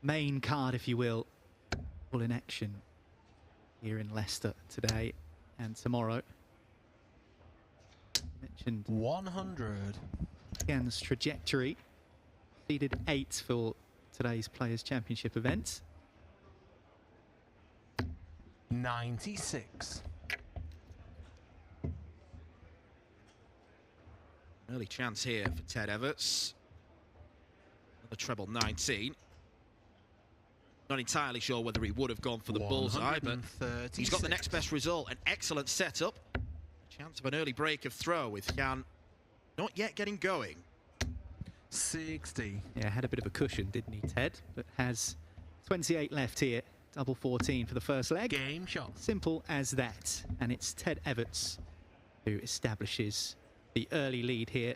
main card, if you will, all in action here in Leicester today and tomorrow. Mentioned 100. Kian's trajectory. Seeded 8 for today's Players' Championship event. 96. Early chance here for Ted Everts. Another treble 19. Not entirely sure whether he would have gone for the bullseye, but he's got the next best result. An excellent setup. Chance of an early break of throw with Jan not yet getting going. 60. Yeah, had a bit of a cushion, didn't he, Ted? But has 28 left here. Double 14 for the first leg. Game shot. Simple as that. And it's Ted Everts who establishes the early lead here.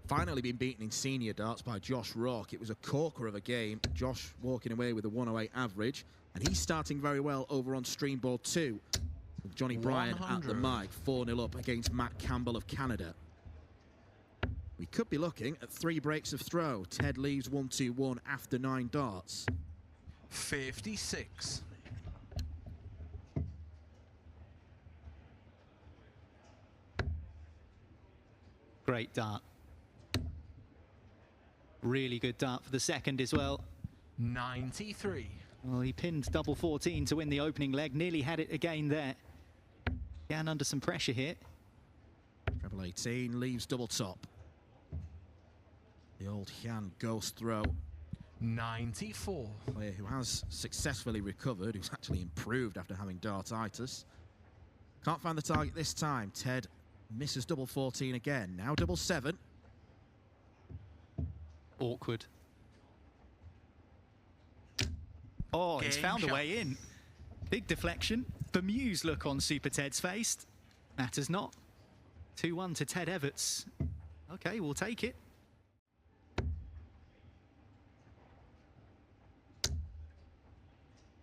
Finally been beaten in senior darts by Josh Rock. It was a corker of a game. Josh walking away with a 108 average. And he's starting very well over on streamboard 2. With Johnny Bryan at the mic, 4-0 up against Matt Campbell of Canada. We could be looking at 3 breaks of throw. Ted leaves 1-2-1 after 9 darts. 56. Great dart. Really good dart for the second as well. 93. Well, he pinned double 14 to win the opening leg. Nearly had it again there. Jan under some pressure here. Treble 18 leaves double top. The old Jan ghost throw. 94. Player who has successfully recovered, who's actually improved after having dartitis. Can't find the target this time. Ted misses double 14 again. Now double 7. Awkward. Oh, he's found a way in. Big deflection. Bemused look on Super Ted's face. Matters not. 2-1 to Ted Everts. Okay, we'll take it.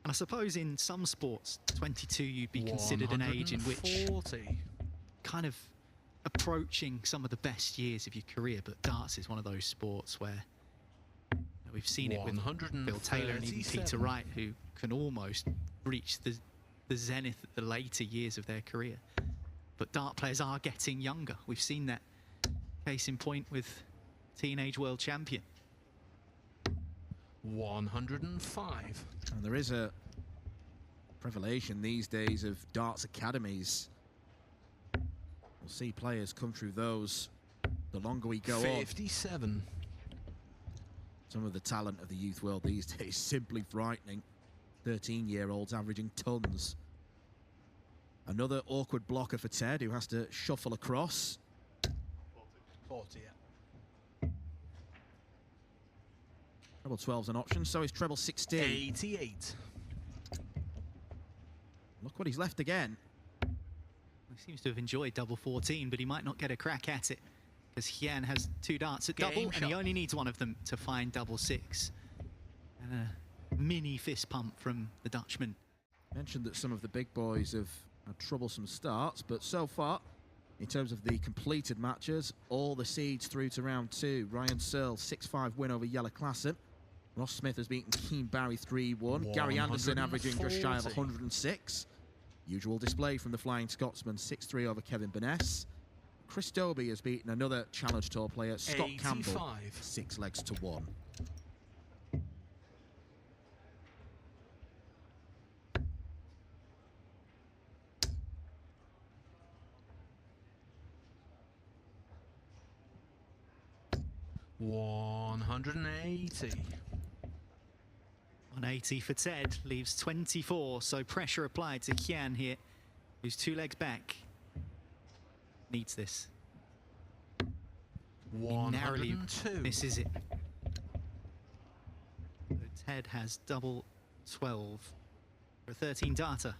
I suppose in some sports, 22 you'd be considered an age in which 40. kind of approaching some of the best years of your career, but darts is one of those sports where we've seen it with Bill Taylor and even Peter Wright, who can almost reach the zenith at the later years of their career. But dart players are getting younger. We've seen that case in point with teenage world champion. 105. And there is a revelation these days of darts academies. We'll see players come through those the longer we go 57. on. Some of the talent of the youth world these days simply frightening. 13-year-olds averaging tons. Another awkward blocker for Ted, who has to shuffle across. 40, yeah. Treble 12's an option, so is treble 16. 88. Look what he's left again. He seems to have enjoyed double 14, but he might not get a crack at it because Jan has 2 darts at double, and he only needs one of them to find double 6. And a mini fist pump from the Dutchman. Mentioned that some of the big boys have had troublesome starts, but so far, in terms of the completed matches, all the seeds through to round 2. Ryan Searle, 6-5 win over Yella Classen. Ross Smith has beaten Keen Barry 3-1. Gary Anderson averaging just shy of 106. Usual display from the Flying Scotsman, 6-3 over Kevin Burness. Chris Dobey has beaten another Challenge Tour player, Scott 85. Campbell, 6 legs to 1. $180. 180 for Ted, leaves 24, so pressure applied to Jan here, who's 2 legs back. Needs this. 102. He narrowly misses it. So Ted has double 12 for a 13 darter.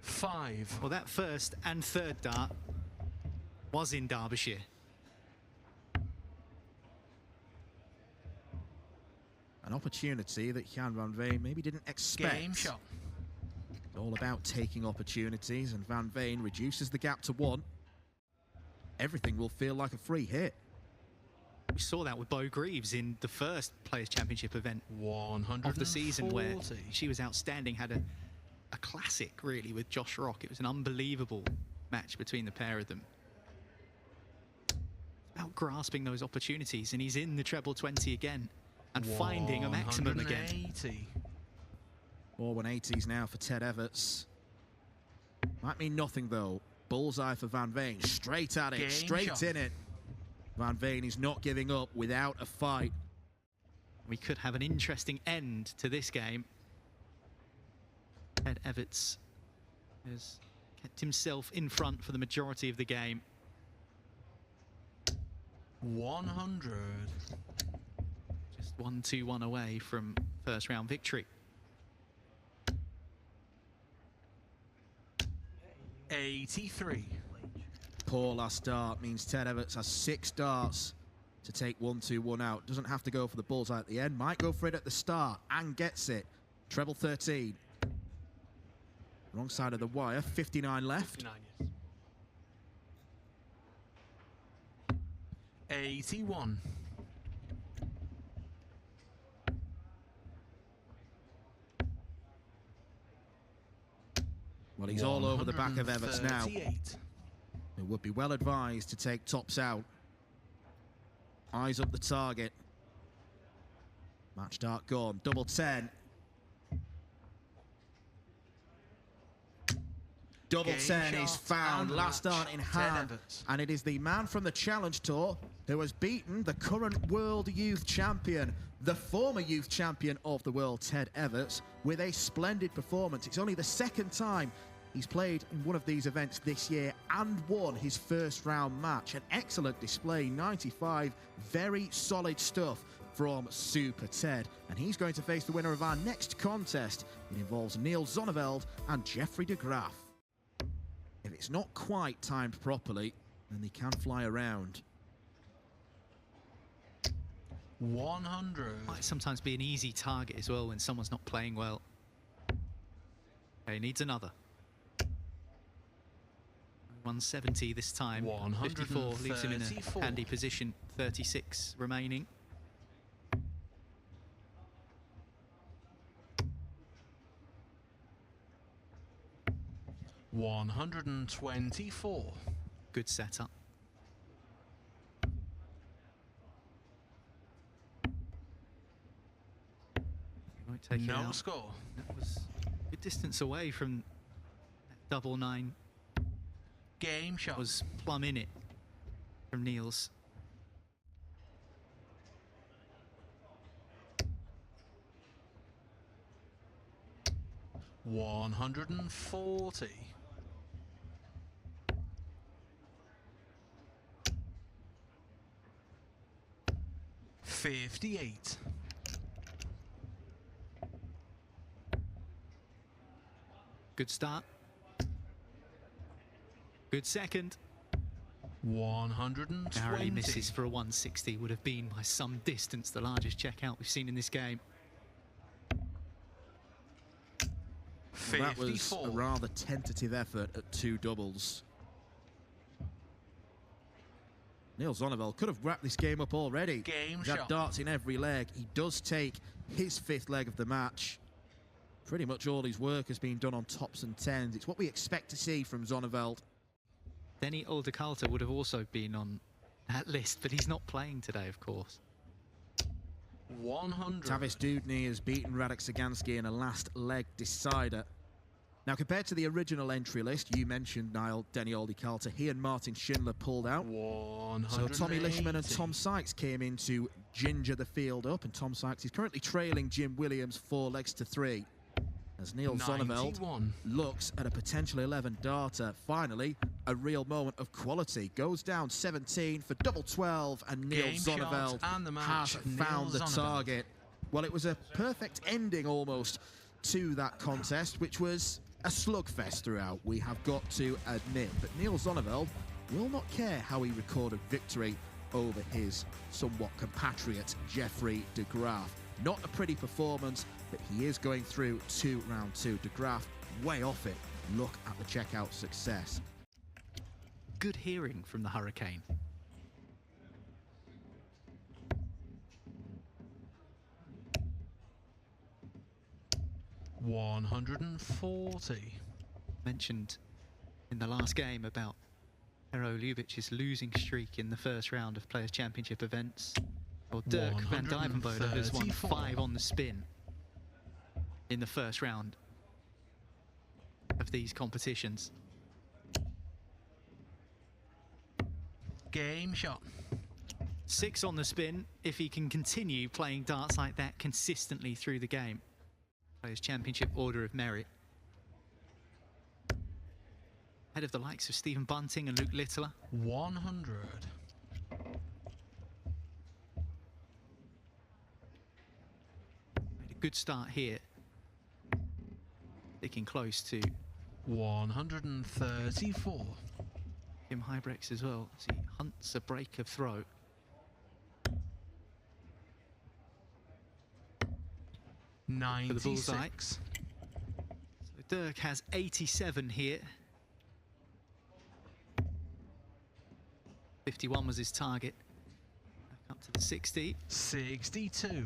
$5. Well, that first and third dart was in Derbyshire. An opportunity that Jan van Veen maybe didn't expect. Game shot. All about taking opportunities, and Van Veen reduces the gap to 1. everything will feel like a free hit. We saw that with Bo Greaves in the first Players' Championship event 140. of the season, where she was outstanding, had a classic, really, with Josh Rock. It was an unbelievable match between the pair of them. About grasping those opportunities, and he's in the treble 20 again and finding a maximum again. 180s now for Ted Everts. Might mean nothing, though. Bullseye for Van Veen. Straight at it, straight in it. Van Veen is not giving up without a fight. We could have an interesting end to this game. Ted Everts has kept himself in front for the majority of the game. 100. Just 1-2-1 away from first round victory. 83. Poor last dart means Ted Everts has 6 darts to take 1-2-1 out. Doesn't have to go for the bullseye at the end. Might go for it at the start and gets it. Treble 13. Wrong side of the wire. 59 left. 59, yes. 81. Well, he's all over the back of Everts now. It would be well advised to take tops out. Eyes up the target. Match dart gone. Double 10. Double 10 is found. Last dart in hand. And it is the man from the Challenge Tour who has beaten the current World Youth Champion, the former Youth Champion of the world, Ted Everts, with a splendid performance. It's only the second time he's played in one of these events this year and won his first round match. An excellent display, 95, very solid stuff from Super Ted. And he's going to face the winner of our next contest. It involves Neil Zonneveld and Jeffrey de Graaf. If it's not quite timed properly, then they can fly around. 100. Might sometimes be an easy target as well when someone's not playing well. Okay, he needs another. 170 this time. 54 leaves him in a handy position. 36 remaining. $124. Good setup. Won't take it out. Score. That was a good distance away from that double 9. Game shot. Was plumb in it from Niels. $140. 58. Good start. Good second. 120. Barely misses for a 160. Would have been by some distance the largest checkout we've seen in this game. Well, that was a rather tentative effort at 2 doubles. Neil Zonneveld could have wrapped this game up already. He's had darts in every leg. He does take his 5th leg of the match. Pretty much all his work has been done on tops and 10s. It's what we expect to see from Zonneveld. Denny Oldekalter would have also been on that list, but he's not playing today, of course. 100. Tavis Dudney has beaten Radek Sagansky in a last leg decider. Now, compared to the original entry list, you mentioned Niall, Denny Oldekalter, he and Martin Schindler pulled out. 180. So Tommy Lishman and Tom Sykes came in to ginger the field up, and Tom Sykes is currently trailing Jim Williams 4 legs to 3. As Neil Zonneveld looks at a potential 11 darter. Finally, a real moment of quality. Goes down 17 for double 12, and Neil Zonneveld has found the target. Well, it was a perfect ending almost to that contest, which was a slugfest throughout, we have got to admit. But Neil Zonneveld will not care how he recorded victory over his somewhat compatriot Jeffrey de Graaf. Not a pretty performance, but he is going through to round 2. De Graaf way off it. Look at the checkout success. good hearing from the Hurricane. $140. Mentioned in the last game about Hero Ljubic's losing streak in the first round of Players' Championship events. Well, Dirk van Duijvenbode has won 5 on the spin in the first round of these competitions. Game shot. 6 on the spin if he can continue playing darts like that consistently through the game. Players' Championship Order of Merit. Ahead of the likes of Stephen Bunting and Luke Littler. 100. Made a good start here. Sticking close to 134. Kim Huybrechts as well, as he hunts a break of throw. For the bullseye. So Dirk has 87 here. 51 was his target. Back up to the 60. 62.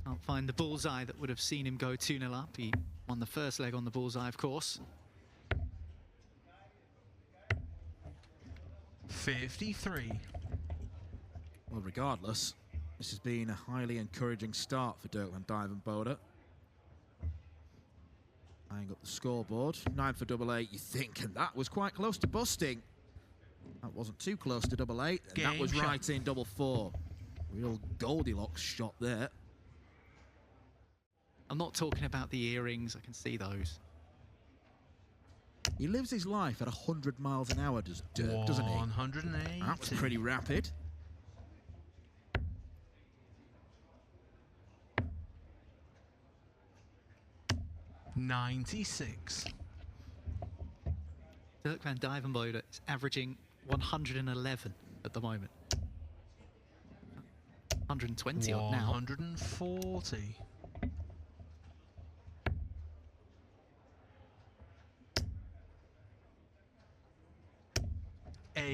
Can't find the bullseye that would have seen him go 2-0 up. He won the first leg on the bullseye, of course. 53. Well, regardless, this has been a highly encouraging start for Dirk van Duijvenbode. Eyeing up the scoreboard, 9 for double 8, you think, and that was quite close to busting. That wasn't too close to double 8, and that was right in double 4. Real Goldilocks shot there. I'm not talking about the earrings, I can see those. He lives his life at 100 miles an hour, does Dirk, doesn't he? 180. That was pretty rapid. $96. Dirk van Duijvenbode is averaging 111 at the moment. 120 odd now. 140.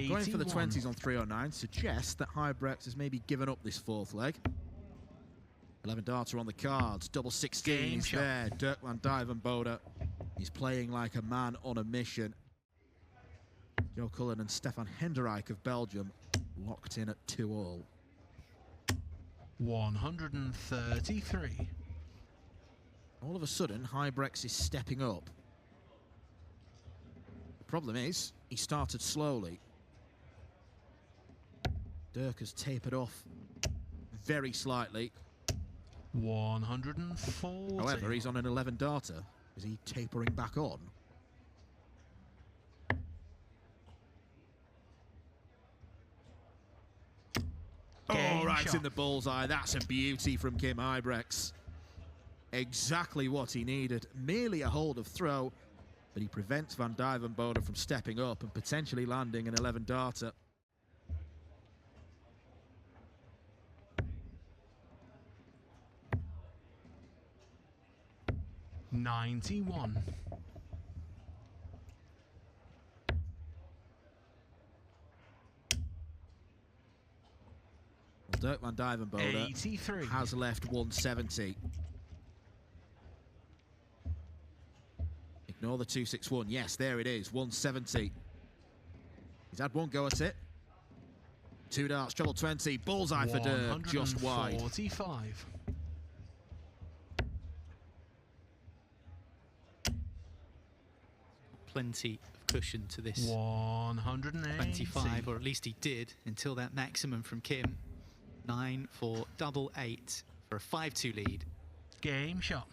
Going for the 20s on 309 suggests that Huybrechts has maybe given up this 4th leg. 11 darter on the cards, double 16 is there. Dirk van Duijvenbode, he's playing like a man on a mission. Joe Cullen and Stefan Henderijk of Belgium locked in at 2-all. 133. All of a sudden, Huybrechts is stepping up. The problem is, he started slowly. Dirk has tapered off very slightly. 140. However, he's on an 11 darter. Is he tapering back on? Oh, right in the bullseye. That's a beauty from Kim Huybrechts. Exactly what he needed. Merely a hold of throw, but he prevents van Duijvenbode from stepping up and potentially landing an 11 darter. $91. Dirk van Duijvenbode has left 170. Ignore the 261. Yes, there it is, 170. He's had one go at it. 2 darts, treble 20, bullseye for Dirk, just wide. 45. Plenty of cushion to this 180. 25, or at least he did until that maximum from Kim. 9 for double 8 for a 5-2 lead. Game shot.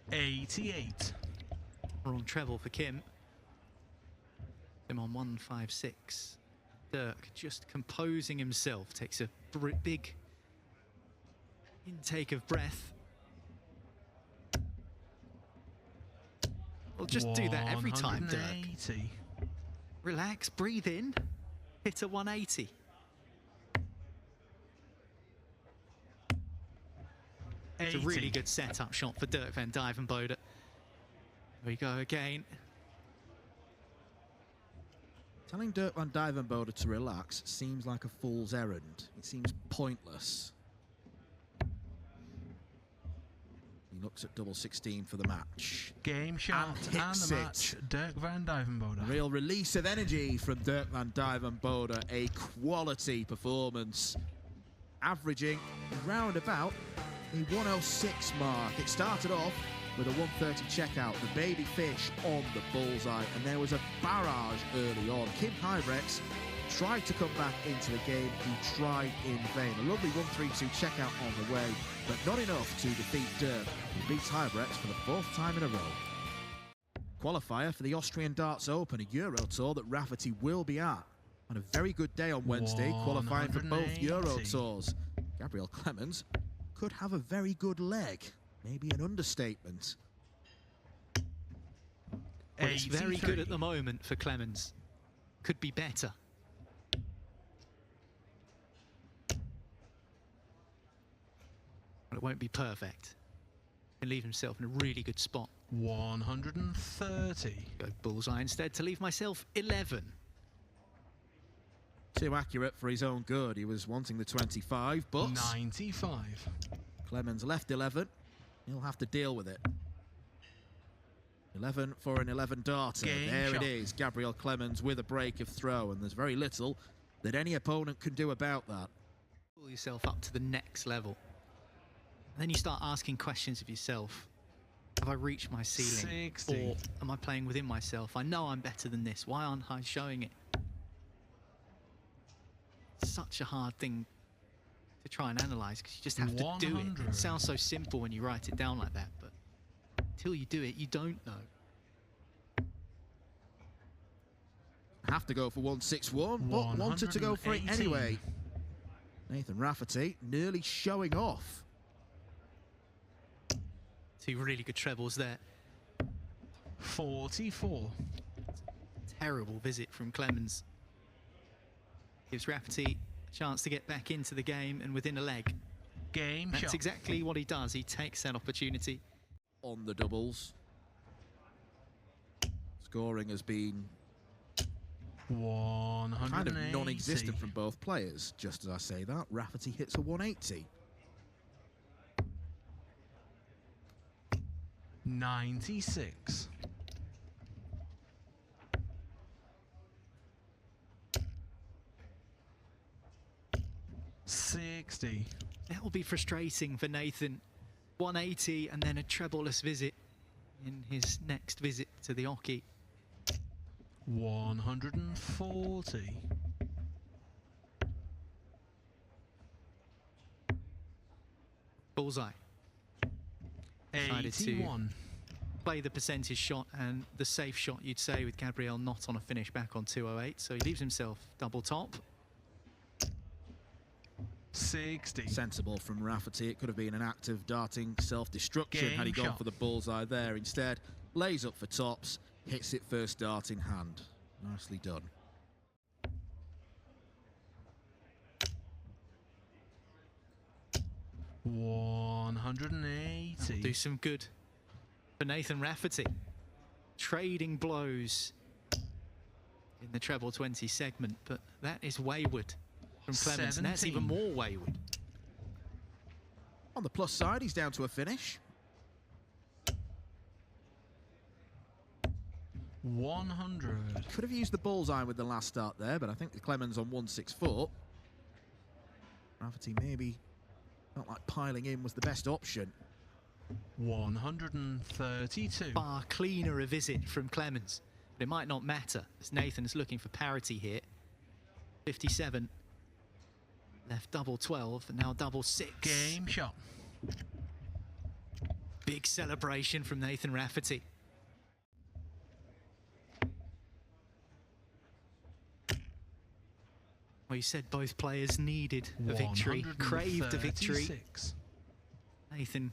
$88. We're on treble for Kim. Kim on 156. Dirk just composing himself, takes a big intake of breath. Well, just do that every time, Dirk. Relax, breathe in, hit a 180. It's a really good setup shot for Duijvenbode. Here we go again. Telling Duijvenbode to relax seems like a fool's errand. It seems pointless. He looks at double 16 for the match. Game shot and the match. Duijvenbode. Real release of energy from Duijvenbode. A quality performance. Averaging round about the 106 mark. It started off with a 130 checkout, the baby fish on the bullseye, and there was a barrage early on. Huybrechts tried to come back into the game. He tried in vain. A lovely 132 checkout on the way, but not enough to defeat Dirk, who beats Huybrechts for the 4th time in a row. Qualifier for the Austrian Darts Open, a Euro Tour that Rafferty will be at. On a very good day on Wednesday, qualifying for both Euro Tours. Gabriel Clemens could have a very good leg. Maybe an understatement. Well, it's very good at the moment for Clemens. Could be better. Well, it won't be perfect. He'll leave himself in a really good spot. 130. Go bullseye instead to leave myself 11. Too accurate for his own good. He was wanting the 25, but 95. Clemens left 11. He'll have to deal with it. 11 for an 11 darter. There it is. Gabriel Clemens with a break of throw, and there's very little that any opponent can do about that. Pull yourself up to the next level. And then you start asking questions of yourself. Have I reached my ceiling? 60. Or am I playing within myself? I know I'm better than this. Why aren't I showing it? Such a hard thing to try and analyse, because you just have to do it. It sounds so simple when you write it down like that, but until you do it, you don't know. Have to go for 161, but wanted to go for it anyway. Nathan Rafferty nearly showing off. 2 really good trebles there. 44. Terrible visit from Clemens. Gives Rafferty a chance to get back into the game and within a leg. That's exactly what he does. He takes that opportunity. On the doubles. Scoring has been 180. kind of non-existent from both players. Just as I say that, Rafferty hits a 180. 96. 60. That will be frustrating for Nathan. 180 and then a trebleless visit in his next visit to the Oki. 140. Bullseye. 81. Play the percentage shot and the safe shot, you'd say, with Gabriel not on a finish back on 208. So he leaves himself double top. 60. Sensible from Rafferty. It could have been an act of darting self-destruction had he gone for the bullseye there. Instead, lays up for tops, hits it first dart in hand. Nicely done. $180. Do some good for Nathan Rafferty. Trading blows in the treble 20 segment, but that is wayward from Clemens, and that's even more wayward. On the plus side, he's down to a finish. 100. Could have used the bullseye with the last start there, but I think the Clemens on 164. Rafferty maybe felt like piling in was the best option. 132. Far cleaner a visit from Clemens, but it might not matter as Nathan's looking for parity here. 57. Left double 12 and now double 6. Game shot. Big celebration from Nathan Rafferty. Well, you said both players needed a victory, craved a victory. Nathan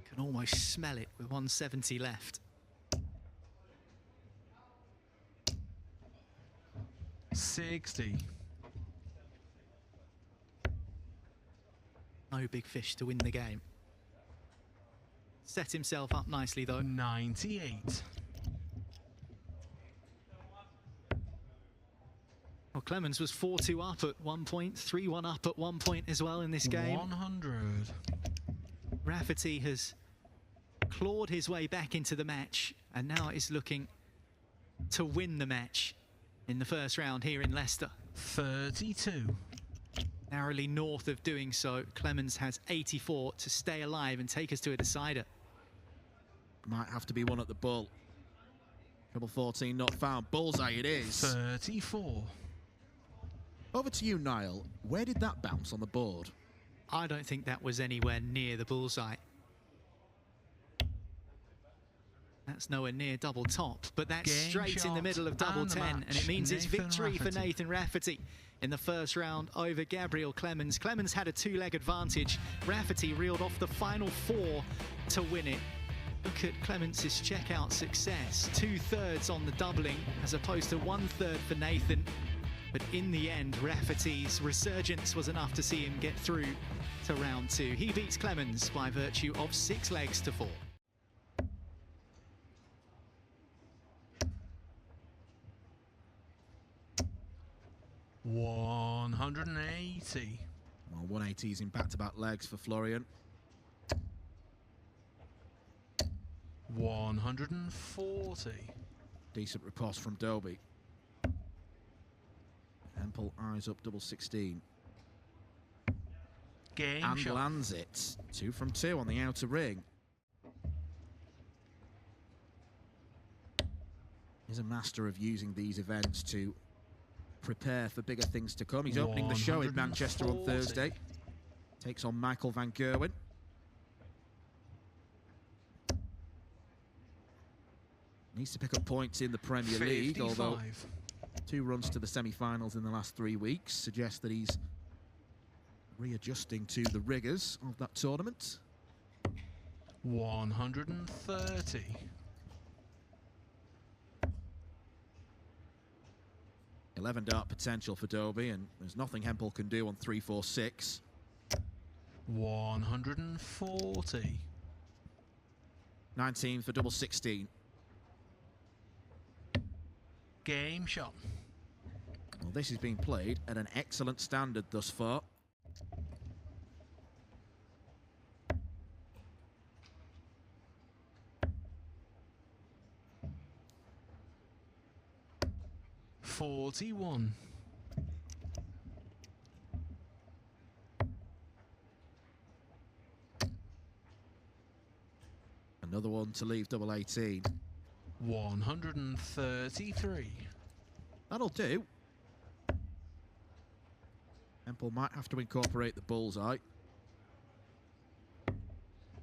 can almost smell it with 170 left. 60. No big fish to win the game. set himself up nicely, though. 98. Well, Clemens was 4-2 up at one point, 3-1 up at one point as well in this game. 100. Rafferty has clawed his way back into the match and now is looking to win the match in the first round here in Leicester. 32. Narrowly north of doing so. Clemens has 84 to stay alive and take us to a decider. Might have to be one at the bull. Trouble 14 not found. Bullseye it is. 34. Over to you, Niall. Where did that bounce on the board? I don't think that was anywhere near the bullseye. That's nowhere near double top, but that's Game straight in the middle of double 10, and it means it's victory for Nathan Rafferty in the first round over Gabriel Clemens. Clemens had a two-leg advantage. Rafferty reeled off the final 4 to win it. Look at Clemens' checkout success. 2/3 on the doubling as opposed to 1/3 for Nathan. But in the end, Rafferty's resurgence was enough to see him get through to round 2. He beats Clemens by virtue of 6 legs to 4. $180. Well, 180s in back-to-back legs for Florian. 140. Decent riposte from Dobey. Hempel eyes up double 16. Game and shot. Lands it. 2 from 2 on the outer ring. He's a master of using these events to prepare for bigger things to come. He's opening the show in Manchester on Thursday. Takes on Michael van Gerwen. Needs to pick up points in the Premier League, although 2 runs to the semi-finals in the last 3 weeks suggest that he's readjusting to the rigours of that tournament. 130. 11 dart potential for Dobey, and there's nothing Hempel can do on 3-4-6. 140. 19 for double 16. Game shot. Well, this is being played at an excellent standard thus far. $41. Another one to leave double 18. 133. That'll do. Hempel might have to incorporate the bullseye.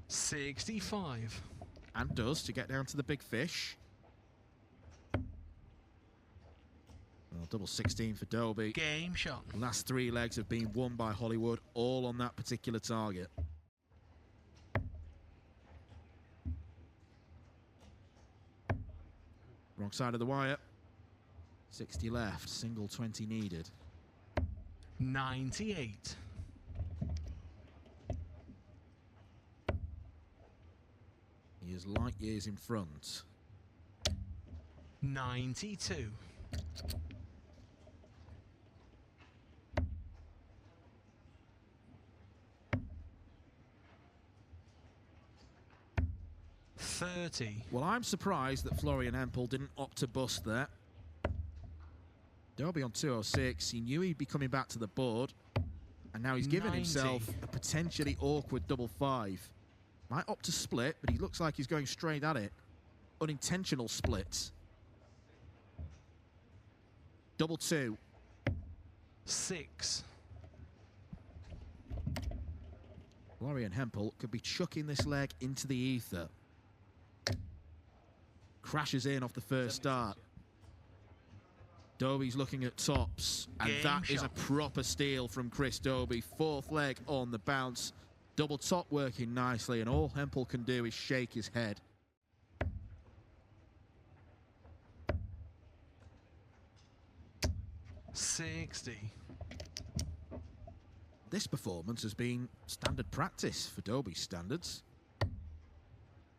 65. And does, to get down to the big fish. Well, double 16 for Dobey. Game shot. The last 3 legs have been won by Hollywood, all on that particular target. Wrong side of the wire. 60 left, single 20 needed. 98. He is light years in front. 92. $30. Well, I'm surprised that Florian Hempel didn't opt to bust there. Dobey on 206. He knew he'd be coming back to the board, and now he's given 90. himself a potentially awkward double 5. Might opt to split, but he looks like he's going straight at it. Unintentional splits. Double 2. 6. Florian Hempel could be chucking this leg into the ether. Crashes in off the first start. Dobey's looking at tops, and that is a proper steal from Chris Dobey. 4th leg on the bounce. Double top working nicely, and all Hempel can do is shake his head. $60. This performance has been standard practice for Dobey's standards.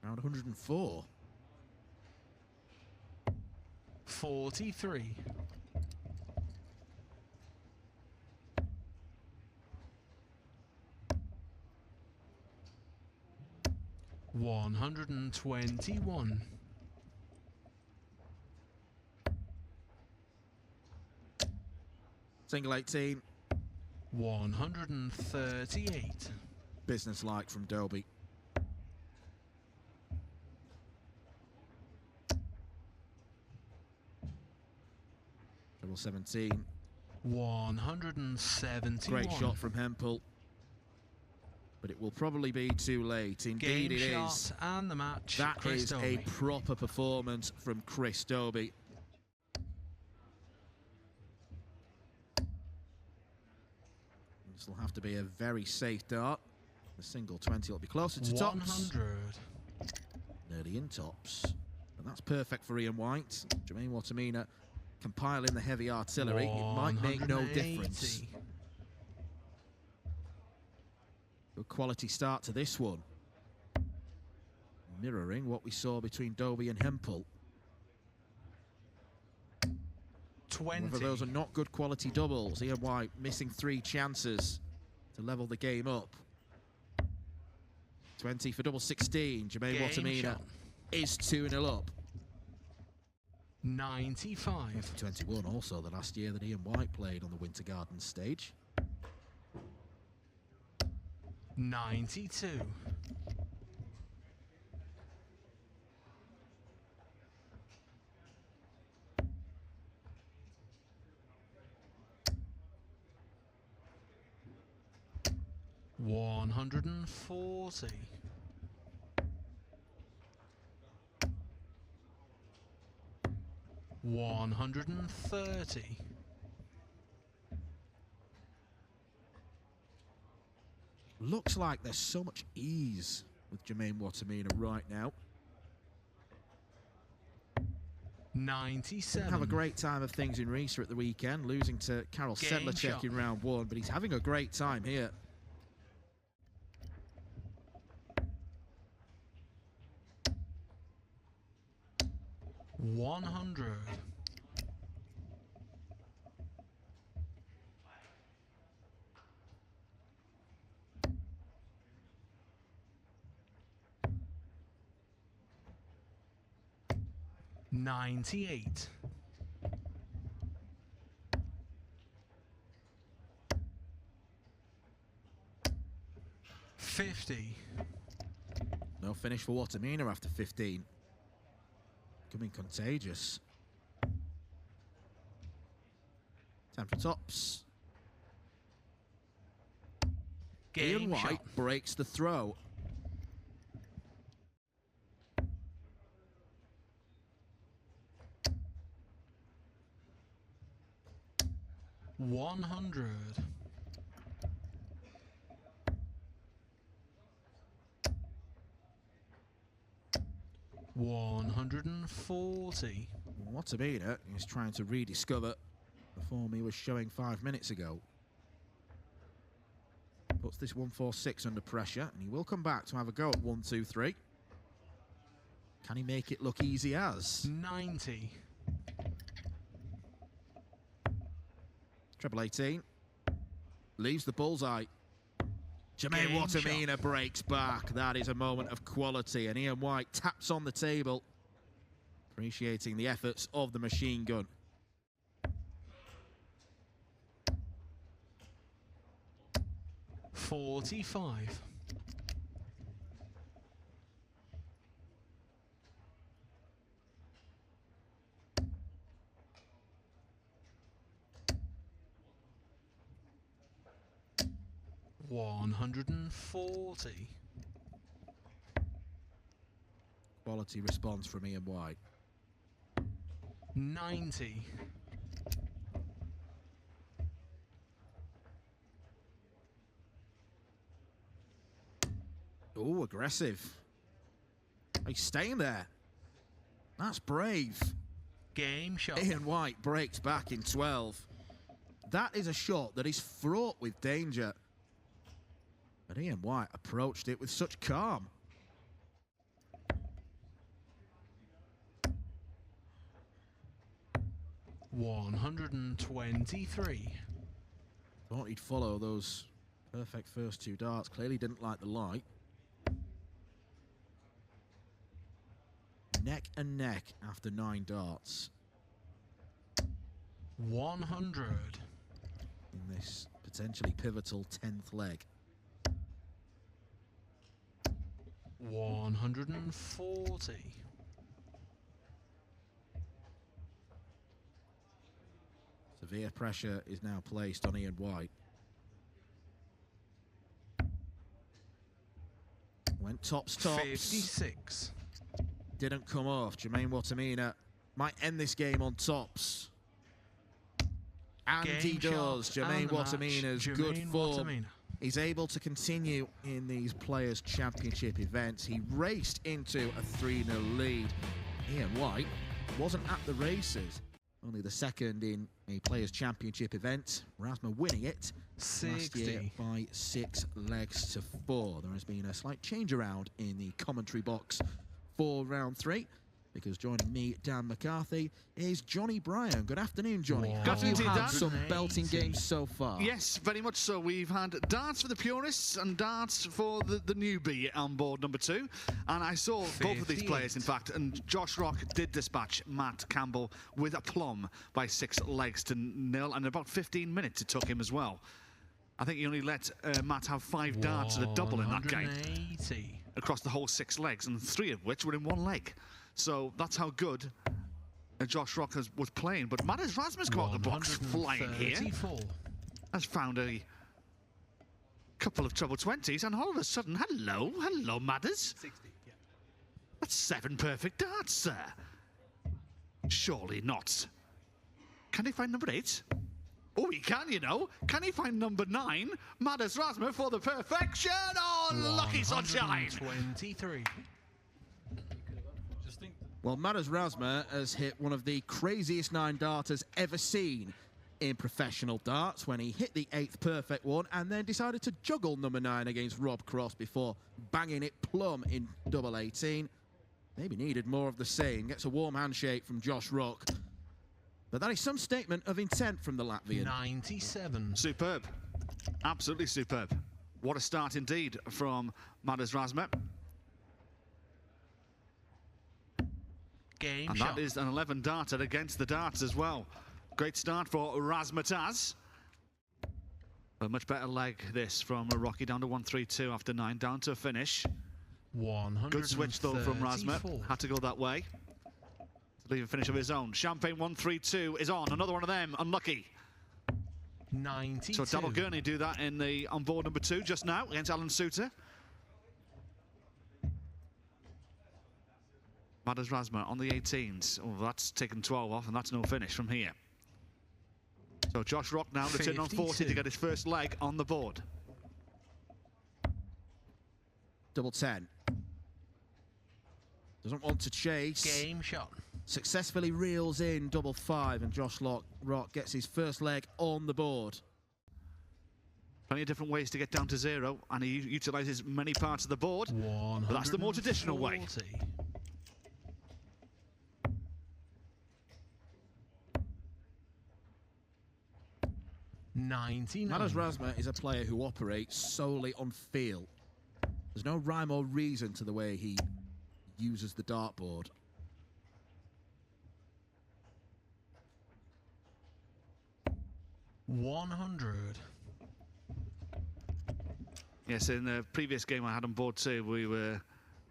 Around 104. 43. 121. Single 18. 138. Business-like from Dobey. Double 17. 171. Great shot from Hempel. But it will probably be too late. Indeed Game it shot is. And the match. That Chris is Dobey. a proper performance from Chris Dobey. This will have to be a very safe dart. The single 20 will be closer to tops. 100. Nearly in tops. And that's perfect for Ian White. Jermaine Wattimena can pile in the heavy artillery. It might make no difference. Good quality start to this one. Mirroring what we saw between Dobey and Hempel. 20. However, those are not good quality doubles. Ian White missing 3 chances to level the game up. 20 for double 16. Jermaine Wattimena is 2-0 up. 95. 21 also the last year that Ian White played on the Winter Garden stage. 92. 140. 130. Looks like there's so much ease with Jermaine Wattimena right now. 97. Didn't have a great time of things in Risa at the weekend, losing to Karol Sedlacek in round 1, but he's having a great time here. 100. 98. 50. No finish for Wattimena after 15. Becoming contagious. 10 for tops. Ian White breaks the throw. $100. 140. Wattimena is trying to rediscover the form he was showing 5 minutes ago. Puts this 146 under pressure, and he will come back to have a go at 1-2-3. Can he make it look easy as? 90. Treble 18. Leaves the bullseye. Jermaine Wattimena breaks back. That is a moment of quality, and Ian White taps on the table, appreciating the efforts of the machine gun. $45. 140. Quality response from Ian White. 90. Oh, aggressive. He's staying there. That's brave. Game shot. Ian White breaks back in 12. That is a shot that is fraught with danger. But Ian White approached it with such calm. 123. Thought he'd follow those perfect first 2 darts. Clearly didn't like the light. Neck and neck after 9 darts. 100. In this potentially pivotal 10th leg. 140. Severe pressure is now placed on Ian White. Went tops. 56. Didn't come off. Jermaine Wattimena might end this game on tops. And Game he does. shot Jermaine and the match. Wattimena's good Jermaine form. Wattimena. He's able to continue in these Players' Championship events. He raced into a 3-0 lead. Ian White wasn't at the races. Only the second in a Players' Championship event. Razma winning it 60. last year by 6 legs to 4. There has been a slight change around in the commentary box for round 3. Because joining me, Dan McCarthy, is Johnny Bryan. Good afternoon, Johnny. Wow. Have you Good afternoon, had Dan. some belting games so far? Yes, very much so. We've had darts for the purists and darts for the newbie on board number 2. And I saw both of these 58. players, in fact, and Josh Rock did dispatch Matt Campbell with aplomb by 6 legs to 0, and about 15 minutes it took him as well. I think he only let Matt have 5 darts at a double in that game 180. across the whole 6 legs, and 3 of which were in 1 leg. So that's how good Josh Rock was playing. But Madders Razma's come out the box flying here. 134. Has found a couple of treble 20s, and all of a sudden, hello, Madders. 60, yeah. That's 7 perfect darts, sir. Surely not. Can he find number 8? Oh, he can, you know. Can he find number 9? Madders Razma for the perfection. Oh, lucky sunshine. 123. Well, Madders Razma has hit one of the craziest 9 darters ever seen in professional darts when he hit the 8th perfect one and then decided to juggle number 9 against Rob Cross before banging it plumb in double 18. Maybe needed more of the same. Gets a warm handshake from Josh Rock. But that is some statement of intent from the Latvian. 97. Superb. Absolutely superb. What a start indeed from Madders Razma. Game And shot. that is an 11 darter against the darts as well. Great start for Razmataz. A much better leg this from Rocky, down to 132 after 9, down to a finish. 134. Good switch though from Razma. Had to go that way to leave a finish of his own. Champagne 132 is on. Another one of them. Unlucky. 92. So Donald Gurney do that in the on board number 2 just now against Alan Suter. Madders Razma on the 18s. Oh, that's taken 12 off, and that's no finish from here. So Josh Rock now returning on 40 to get his first leg on the board. Double 10. Doesn't want to chase. Game shot. Successfully reels in double 5, and Josh Rock gets his first leg on the board. Plenty of different ways to get down to 0, and he utilises many parts of the board. But that's the more traditional way. 99. Madders Razma is a player who operates solely on feel. There's no rhyme or reason to the way he uses the dartboard. $100. Yes, in the previous game I had on board too, we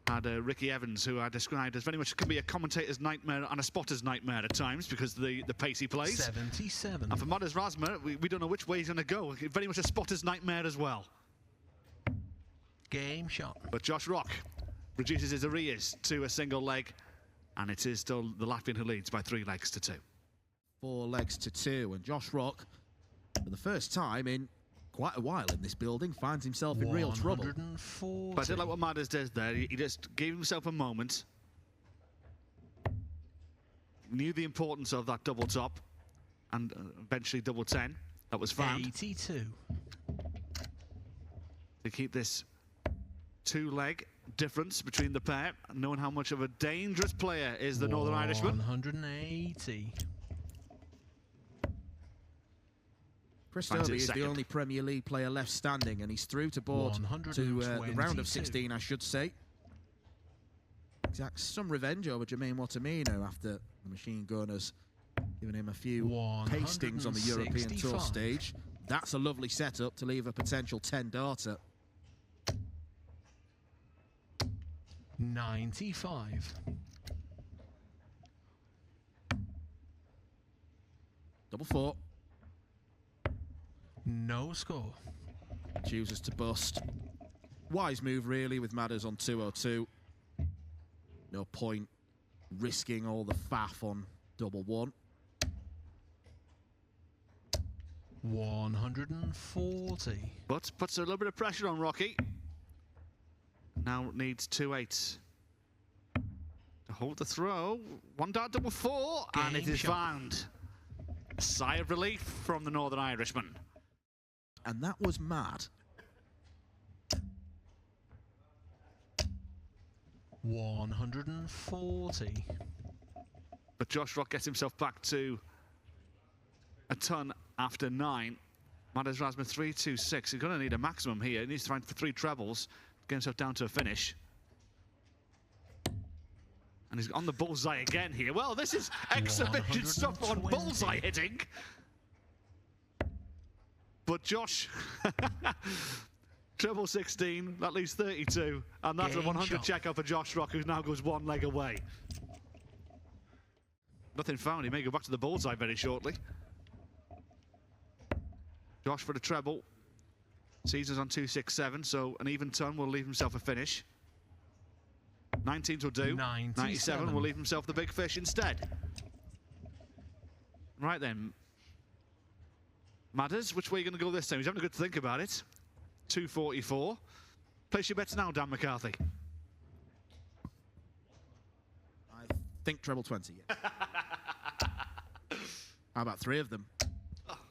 had Ricky Evans, who I described as very much can be a commentator's nightmare and a spotter's nightmare at times because of the pace he plays. 77. And for Madders Razma, we don't know which way he's going to go. Very much a spotter's nightmare as well. Game shot. But Josh Rock reduces his arrears to a single leg, and it is still the Latvian who leads by 3 legs to 2. 4 legs to 2, and Josh Rock, for the first time in quite a while in this building, finds himself in real trouble. 140. But I did like what Madders does there. He just gave himself a moment. Knew the importance of that double top, and eventually double 10. That was found. 82. To keep this 2-leg difference between the pair, knowing how much of a dangerous player is the Northern Irishman. 180. Chris Dobey is the only Premier League player left standing, and he's through to board to the round of 16, I should say. Exacts some revenge over Jermaine Wattimena after the machine gunners giving him a few pastings on the European Tour stage. That's a lovely setup to leave a potential 10-darter. 95. Double 4. No score. Chooses to bust. Wise move, really, with Madders on 202. No point risking all the faff on double 1. 140. But puts a little bit of pressure on Rocky. Now needs 2-8 to hold the throw. 1 dart double 4, and it is found. A sigh of relief from the Northern Irishman. And that was mad. 140. But Josh Rock gets himself back to a ton after 9. Matters Razma 3-2-6. He's going to need a maximum here. He needs to find 3 trebles. Get himself down to a finish. And he's on the bullseye again here. Well, this is exhibition stuff on bullseye hitting. But Josh, treble 16, that leaves 32. And that's a 100 check out for Josh Rock, who now goes 1 leg away. Nothing found. He may go back to the bullseye very shortly. Josh for the treble. Caesar's on 267, so an even ton will leave himself a finish. 19s will do. 97 will leave himself the big fish instead. Right then. Matters, which way are you going to go this time? He's having a good think about it. 244. Place your bets now, Dan McCarthy. I think treble 20, yeah. How about 3 of them?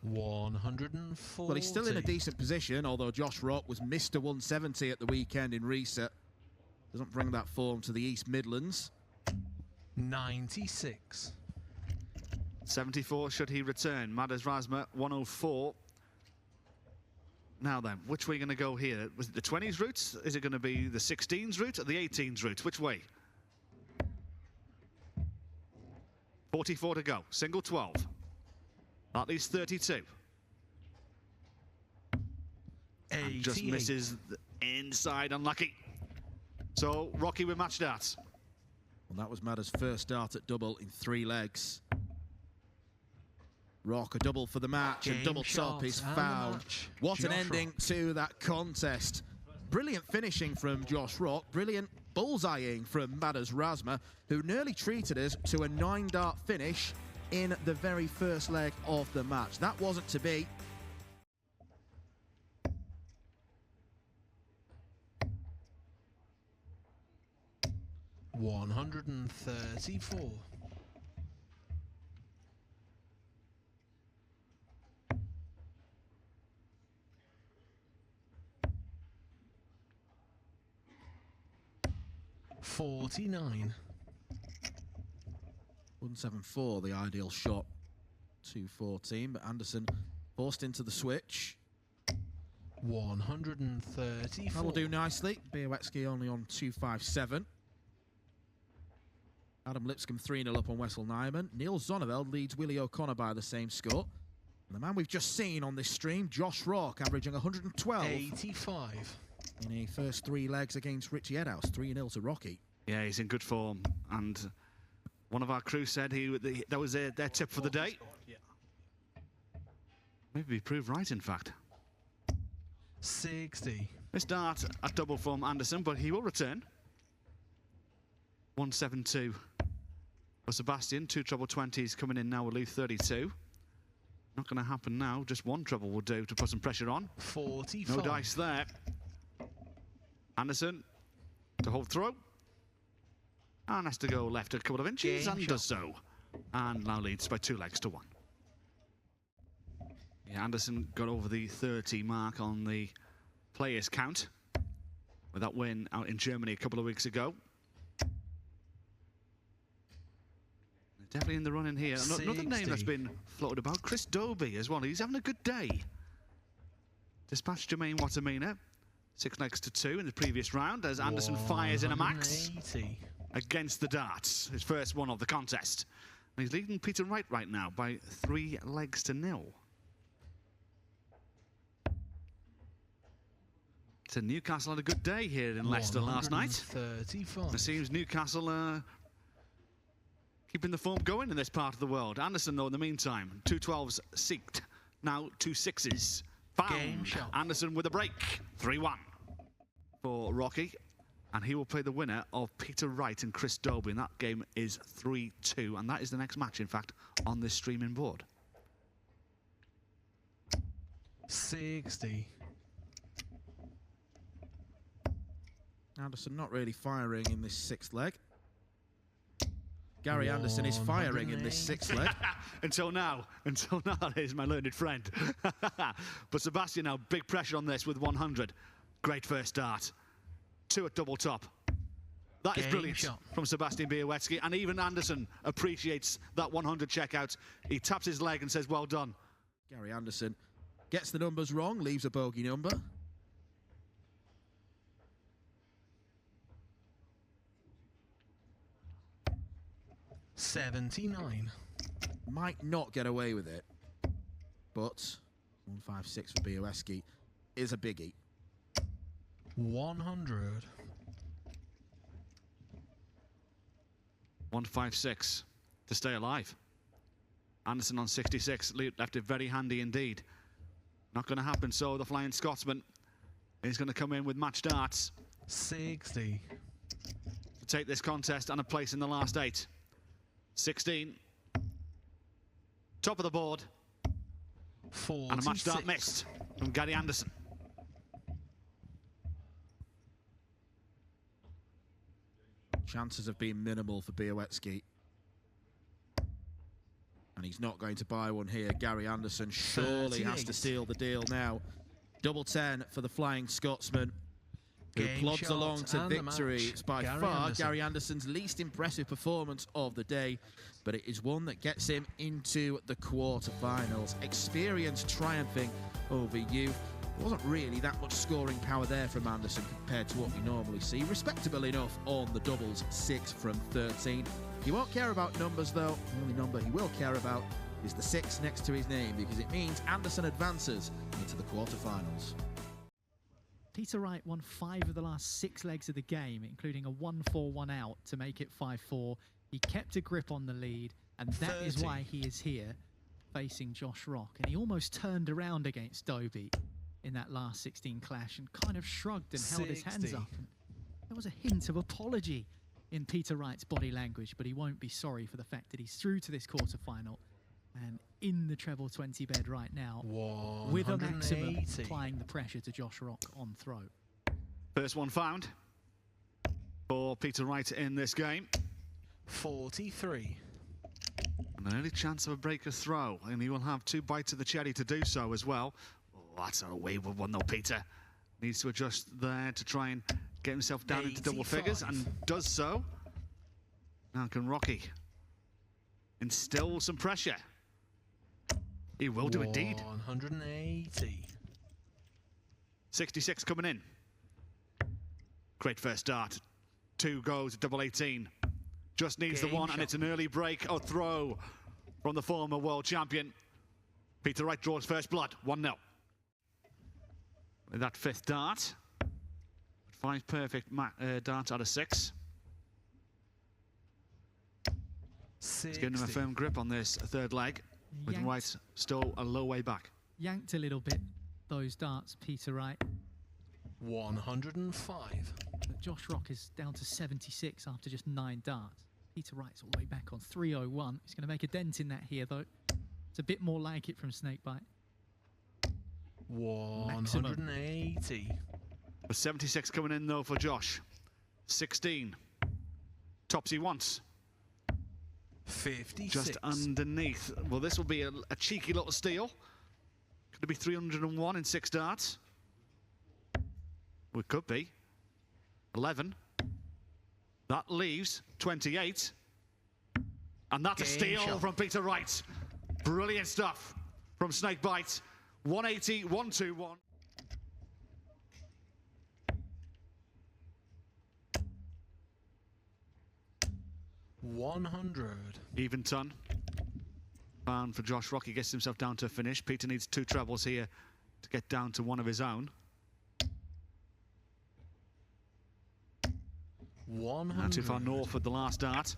140. Well, he's still in a decent position, although Josh Rock was Mr. 170 at the weekend in reset. Doesn't bring that form to the East Midlands. 96. 74 should he return. Matters Razma 104. Now then, which way are you going to go here? Was it the 20s route? Is it going to be the 16s route or the 18s route? Which way? 44 to go. Single 12. That leaves 32. And just misses the inside, unlucky. So Rocky with match darts. Well, that was Madder's first start at double in 3 legs. Rock a double for the match, and double top is found. What an ending to that contest. Brilliant finishing from Josh Rock, brilliant bullseyeing from Matters Razma, who nearly treated us to a 9-dart finish in the very first leg of the match. That wasn't to be. $134. $49. 174, the ideal shot. 214, but Anderson forced into the switch. 134. That will do nicely. Bialecki only on 257. Adam Lipscomb 3-0 up on Wessel Nyman. Neil Zonneveld leads Willie O'Connor by the same score. And the man we've just seen on this stream, Josh Rock, averaging 112. 85. In a first 3 legs against Richie Edhouse, 3-0 to Rocky. Yeah, he's in good form. And one of our crew said that was their tip for the day. Maybe he proved right, in fact. 60. This dart at double from Anderson, but he will return. 172 for Sebastian. 2 treble 20s coming in now will leave 32. Not going to happen now. Just 1 treble will do to put some pressure on. 45. No dice there. Anderson to hold throw. And has to go left a couple of inches and does so. And now leads by 2 legs to 1. Yeah, Anderson got over the 30 mark on the players count with that win out in Germany a couple of weeks ago. Definitely in the running here. Another name that's been floated about, Chris Dobey as well. He's having a good day. dispatched Jermaine Wattimena 6 legs to 2 in the previous round as Anderson fires in a max against the darts, his first one of the contest. And he's leading Peter Wright right now by 3 legs to 0. So Newcastle had a good day here in Leicester last night. It seems Newcastle keeping the form going in this part of the world. Anderson, though, in the meantime, 2 12s seeked, now 2 6s found. Anderson with a break, 3-1 for Rocky, and he will play the winner of Peter Wright and Chris Dobey, and that game is 3-2, and that is the next match, in fact, on this streaming board. 60. Anderson not really firing in this 6th leg. Gary Anderson is firing in this 6th leg. Until now, that is my learned friend. But Sebastian now, big pressure on this with 100. Great first start. 2 at double top. That is brilliant from Sebastian Bialecki, and even Anderson appreciates that 100 checkout. He taps his leg and says, well done. Gary Anderson gets the numbers wrong, leaves a bogey number. $79. Might not get away with it, but 156 for Bialecki is a biggie. 100. 156 to stay alive. Anderson on 66 left it very handy indeed. Not going to happen, so the Flying Scotsman is going to come in with match darts. 60. To take this contest and a place in the last 8. 16. Top of the board. 46. And a match dart missed from Gary Anderson. Chances have been minimal for Bialecki. And he's not going to buy one here. Gary Anderson surely has to seal the deal now. Double 10 for the Flying Scotsman, who plods along to victory. It's by far Gary Anderson's least impressive performance of the day, but it is one that gets him into the quarterfinals. Experience triumphing over youth. There wasn't really that much scoring power there from Anderson compared to what we normally see. Respectable enough on the doubles, 6 from 13. He won't care about numbers, though. The only number he will care about is the 6 next to his name, because it means Anderson advances into the quarterfinals. Peter Wright won 5 of the last 6 legs of the game, including a 1-4 1 out to make it 5-4. He kept a grip on the lead, and that is why he is here facing Josh Rock. And he almost turned around against Dobey in that last 16 clash and kind of shrugged and held his hands up. And there was a hint of apology in Peter Wright's body language, but he won't be sorry for the fact that he's through to this quarterfinal and in the treble 20 bed right now, with a maximum applying the pressure to Josh Rock on throw. First one found for Peter Wright in this game. 43. And an early chance of a breaker throw, and he will have 2 bites of the cherry to do so as well. Oh, that's a wayward one though. Peter needs to adjust there to try and get himself down into double figures, and does so. Now can Rocky instill some pressure? He will do indeed. 180. 66 coming in. Great first start. 2 goes at double 18. Just needs the one, and it's an early break or throw from the former world champion. Peter Wright draws first blood, 1-0. With that 5th dart, 5 perfect darts out of 6. He's giving him a firm grip on this 3rd leg, with Wright still a low way back. Yanked a little bit, those darts, Peter Wright. 105. But Josh Rock is down to 76 after just 9 darts. Peter Wright's all the way back on 301. He's going to make a dent in that here, though. It's a bit more like it from Snakebite. 180. With 76 coming in, though, for Josh. 16. Tops he wants. 56. Just underneath. Well, this will be a cheeky little steal. Could it be 301 in 6 darts? Well, it could be. 11. That leaves 28. And that's a steal from Peter Wright. Brilliant stuff from Snakebite. 180, 121. 100. Even ton. And for Josh Rock, he gets himself down to a finish. Peter needs 2 trebles here to get down to one of his own. 100. Not too far north at the last dart.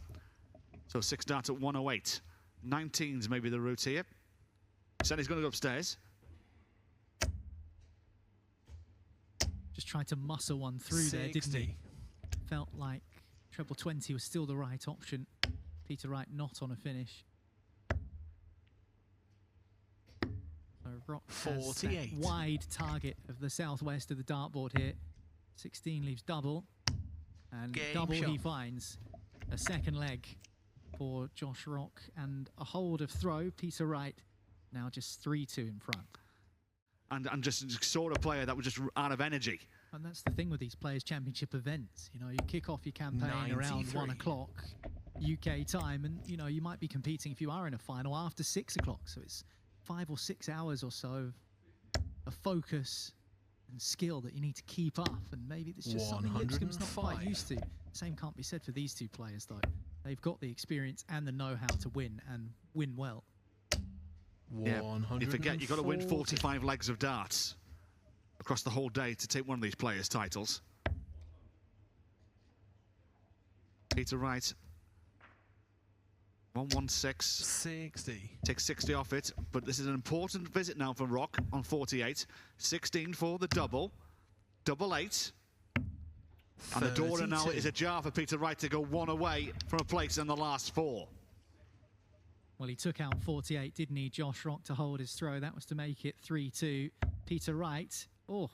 So 6 darts at 108. 19's maybe the route here. Said he's going to go upstairs. Just tried to muscle one through 60. there, didn't he? Felt like treble 20 was still the right option. Peter Wright not on a finish. So Rock has that wide target of the southwest of the dartboard here. 16 leaves double. And Game double shot. he finds. A second leg for Josh Rock and a hold of throw. Peter Wright now just 3-2 in front. And just sort of player that was just out of energy. And that's the thing with these Players' Championship events. You know, you kick off your campaign 93. around 1 o'clock UK time, and you know, you might be competing if you are in a final after 6 o'clock. So it's 5 or 6 hours or so of focus and skill that you need to keep up. And maybe it's just something Lipscomb's not quite used to. Same can't be said for these 2 players, though. They've got the experience and the know-how to win, and win well. Yeah, you forget you've got to win 45 legs of darts across the whole day to take one of these players' titles. Peter Wright, 116. 60. Takes 60 off it, but this is an important visit now for Rock on 48. 16 for the double. Double 8. And the door now is ajar for Peter Wright to go 1 away from a place in the last 4. Well, he took out 48, didn't he? Josh Rock to hold his throw. That was to make it 3-2. Peter Wright, oh,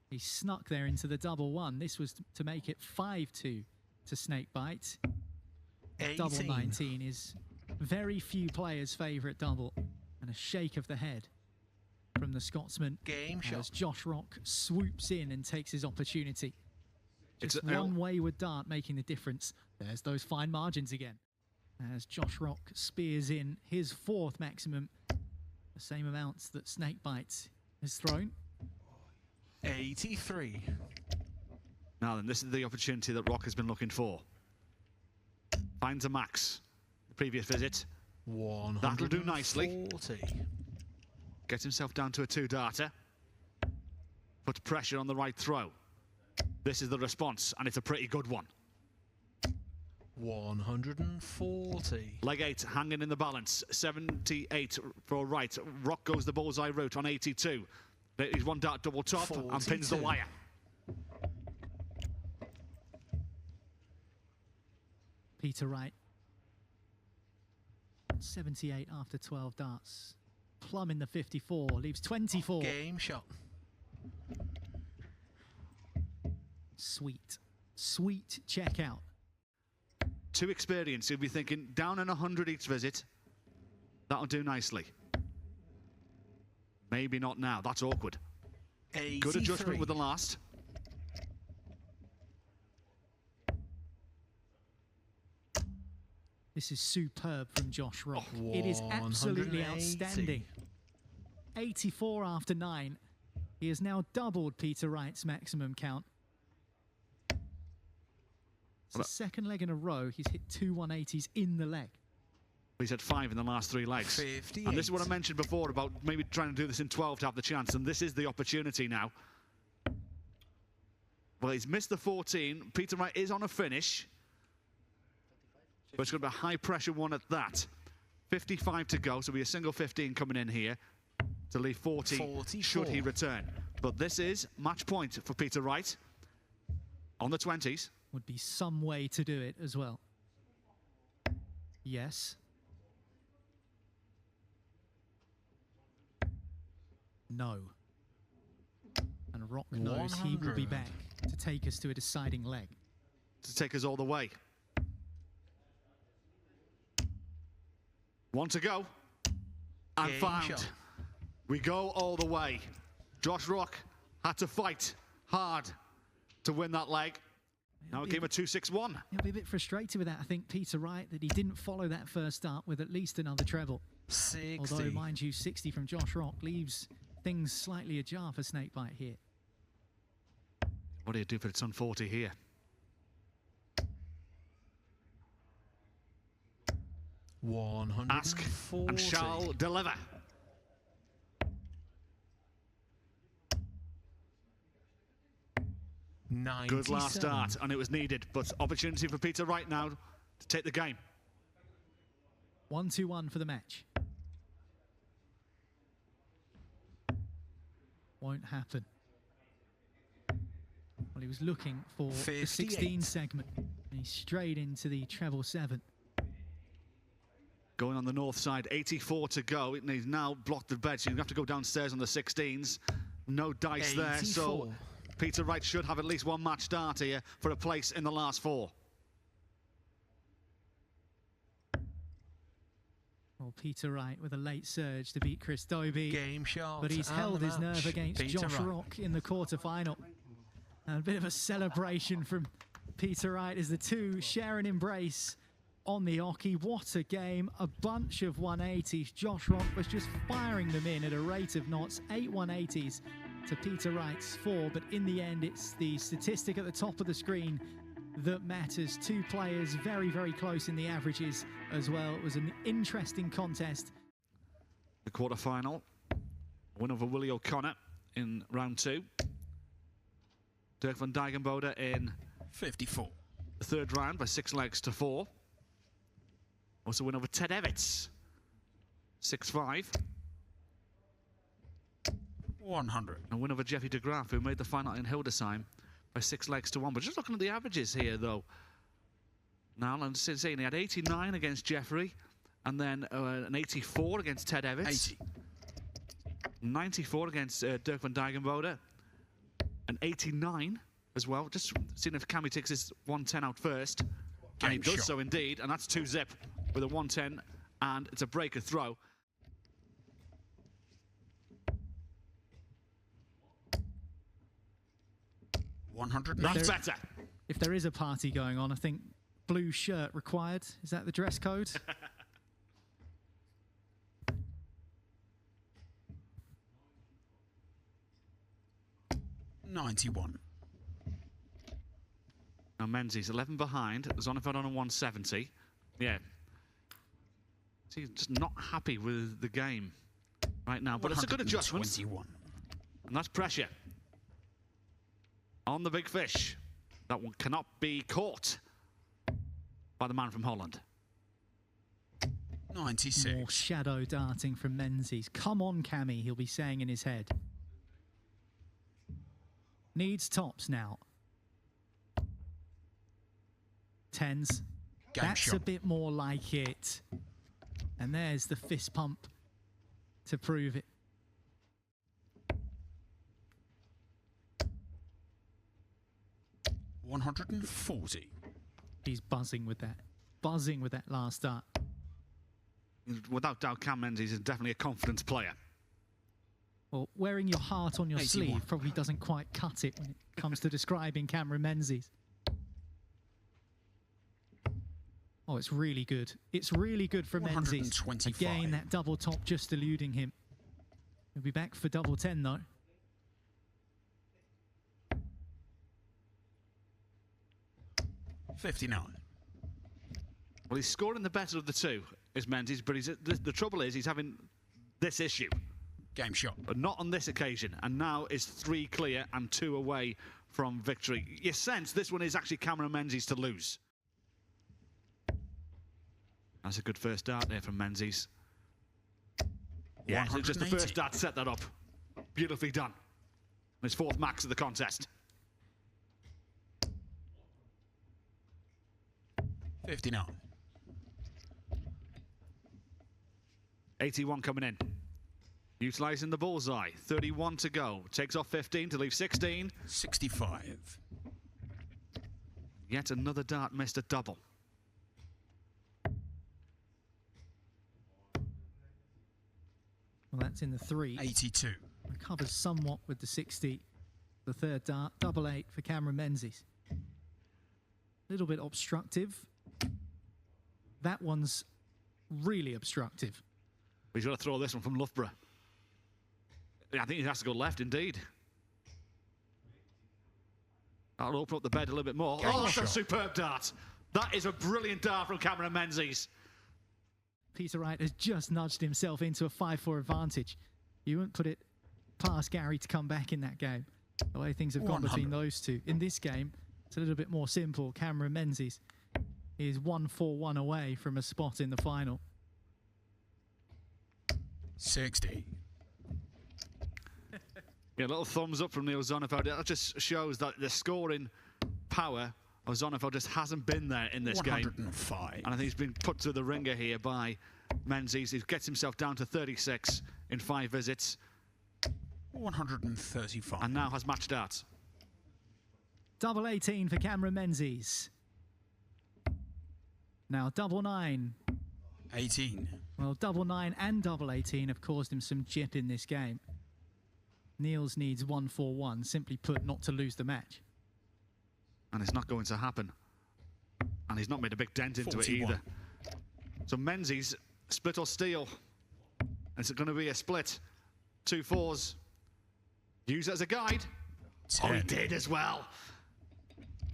he snuck there into the double 1. This was to make it 5-2 to Snakebite. 18. Double 19 is very few players' favourite double. And a shake of the head from the Scotsman Game shot. as Josh Rock swoops in and takes his opportunity. Just It's one wayward dart making the difference. There's those fine margins again. As Josh Rock spears in his 4th maximum, the same amounts that Snakebite has thrown. 83. Now then, this is the opportunity that Rock has been looking for. Finds a max. The previous visit. 140. That'll do nicely. Gets himself down to a 2-darter. Puts pressure on the right throw. This is the response, and it's a pretty good one. 140. Leg 8 hanging in the balance. 78 for Wright. Rock goes the bullseye route on 82. He's 1 dart double top 42. and pins the wire. Peter Wright. 78 after 12 darts. Plum in the 54, leaves 24. Game shot. Sweet, sweet checkout. Too experienced. He'll be thinking down in 100 each visit. That'll do nicely. Maybe not now. That's awkward. 83. Good adjustment with the last. This is superb from Josh Rock. It is absolutely 180. outstanding. 84 after 9. He has now doubled Peter Wright's maximum count. It's the second leg in a row. He's hit 2 180s in the leg. He's had 5 in the last 3 legs. 58. And this is what I mentioned before about maybe trying to do this in 12 to have the chance. And this is the opportunity now. Well, he's missed the 14. Peter Wright is on a finish. But it's going to be a high-pressure one at that. 55 to go, so it'll be a single 15 coming in here to leave 40 should he return. But this is match point for Peter Wright on the 20s. Would be some way to do it as well. Yes. No. And Rock knows he will be back to take us to a deciding leg. To take us all the way. 1 to go. And Game found. shot. We go all the way. Josh Rock had to fight hard to win that leg. Now a game of 2-6-1. He'll be a bit frustrated with that, I think, Peter Wright, that he didn't follow that first start with at least another treble. 60. Although, mind you, 60 from Josh Rock leaves things slightly ajar for Snakebite here. What do you do for its on 40 here? 140. Ask and shall deliver. Good last start, and it was needed, but opportunity for Peter Wright now to take the game. 1-2-1 for the match. Won't happen. Well, he was looking for the 16 segment, and he strayed into the treble 7. Going on the north side, 84 to go. He's now blocked the bed, so you have to go downstairs on the 16s. No dice 84. There, so Peter Wright should have at least one match start here for a place in the last 4. Well, Peter Wright with a late surge to beat Chris Dobey. Game shot. But he's held his nerve against Peter Josh Rock in the quarterfinal. And a bit of a celebration from Peter Wright as the two share an embrace on the oche. What a game. A bunch of 180s. Josh Rock was just firing them in at a rate of knots. 8 180s to Peter Wright's 4. But in the end, it's the statistic at the top of the screen that matters. 2 players very, very close in the averages as well. It was an interesting contest. The quarterfinal, win over Willie O'Connor in round 2. Duijvenbode in 54. The 3rd round by 6 legs to 4. Also win over Ted Evitts, 6-5. 100. And win over Jeffy de Graaf, who made the final in Hildesheim by 6 legs to 1. But just looking at the averages here, though. Now, I'm saying he had 89 against Jeffrey, and then an 84 against Ted Evitts. 80. 94 against Duijvenbode. An 89 as well. Just seeing if Cammy takes his 110 out first. And he does so indeed, and that's 2-zip with a 110, and it's a breaker throw. That's better. If there is a party going on, I think blue shirt required. Is that the dress code? 91. Now Menzies 11 behind. Zonneveld on a 170. Yeah. He's just not happy with the game right now, but it's a good adjustment. 21. And that's pressure on the big fish. That one cannot be caught by the man from Holland. 96. More shadow darting from Menzies. Come on, Cammy, he'll be saying in his head. Needs tops now. 10s. That's a bit more like it. And there's the fist pump to prove it. $140. He's buzzing with that. Buzzing with that last start. Without doubt, Cam Menzies is definitely a confidence player. Well, wearing your heart on your 81. sleeve probably doesn't quite cut it when it comes to describing Cameron Menzies. Oh, it's really good. It's really good for Menzies. Again, that double top just eluding him. He'll be back for double 10, though. $59. Well, he's scoring the better of the two, is Menzies, but the trouble is he's having this issue. Game shot. But not on this occasion, and now is 3 clear and 2 away from victory. You sense this one is actually Cameron Menzies to lose. That's a good first dart there from Menzies. Yeah, so just the first dart set that up. Beautifully done. His 4th max of the contest. 59. 81 coming in. Utilising the bullseye. 31 to go. Takes off 15 to leave 16. 65. Yet another dart missed a double. Well, that's in the 3. 82. Recovers somewhat with the 60. The 3rd dart. Double 8 for Cameron Menzies. A little bit obstructive. That one's really obstructive. He's got to throw this one from Loughborough. Yeah, I think he has to go left, indeed. That'll open up the bed a little bit more. Oh, that's a superb dart. That is a brilliant dart from Cameron Menzies. Peter Wright has just nudged himself into a 5-4 advantage. You wouldn't put it past Gary to come back in that game. The way things have gone between those two. In this game, it's a little bit more simple. Cameron Menzies is 1-4-1 away from a spot in the final. 60. Yeah, a little thumbs up from Neil Zonneveld. That just shows that the scoring power of Zonneveld just hasn't been there in this 105. game. And I think he's been put through the ringer here by Menzies. He gets himself down to 36 in 5 visits. 135. And now has match starts. Double 18 for Cameron Menzies. Now double 9. 18. Well, double 9 and double 18 have caused him some jip in this game. Niels needs 1-4-1, simply put, not to lose the match. And it's not going to happen. And he's not made a big dent into 41. it either. So Menzies, split or steal. And it's going to be a split. 2 4s. Use it as a guide. 10. Oh, he did as well.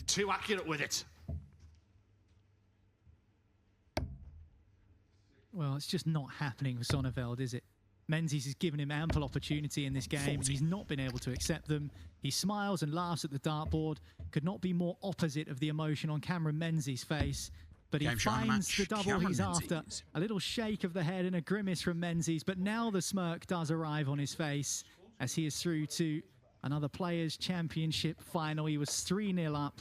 Too accurate with it. Well, it's just not happening for Zonneveld, is it? Menzies has given him ample opportunity in this game. 40. He's not been able to accept them. He smiles and laughs at the dartboard. Could not be more opposite of the emotion on Cameron Menzies' face. But he finds the double he's after. A little shake of the head and a grimace from Menzies. But now the smirk does arrive on his face as he is through to another Players' Championship final. He was 3-0 up.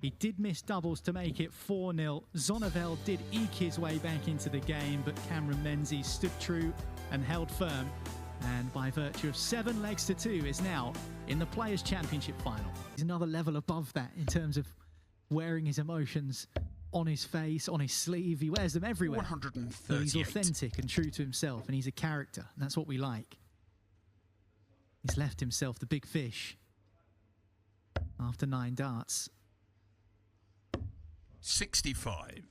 He did miss doubles to make it 4-0. Zonneveld did eke his way back into the game, but Cameron Menzies stood true and held firm. And by virtue of 7 legs to 2 is now in the Players' Championship final. He's another level above that in terms of wearing his emotions on his face, on his sleeve. He wears them everywhere. 138. He's authentic and true to himself, and he's a character. And that's what we like. He's left himself the big fish after 9 darts. 65.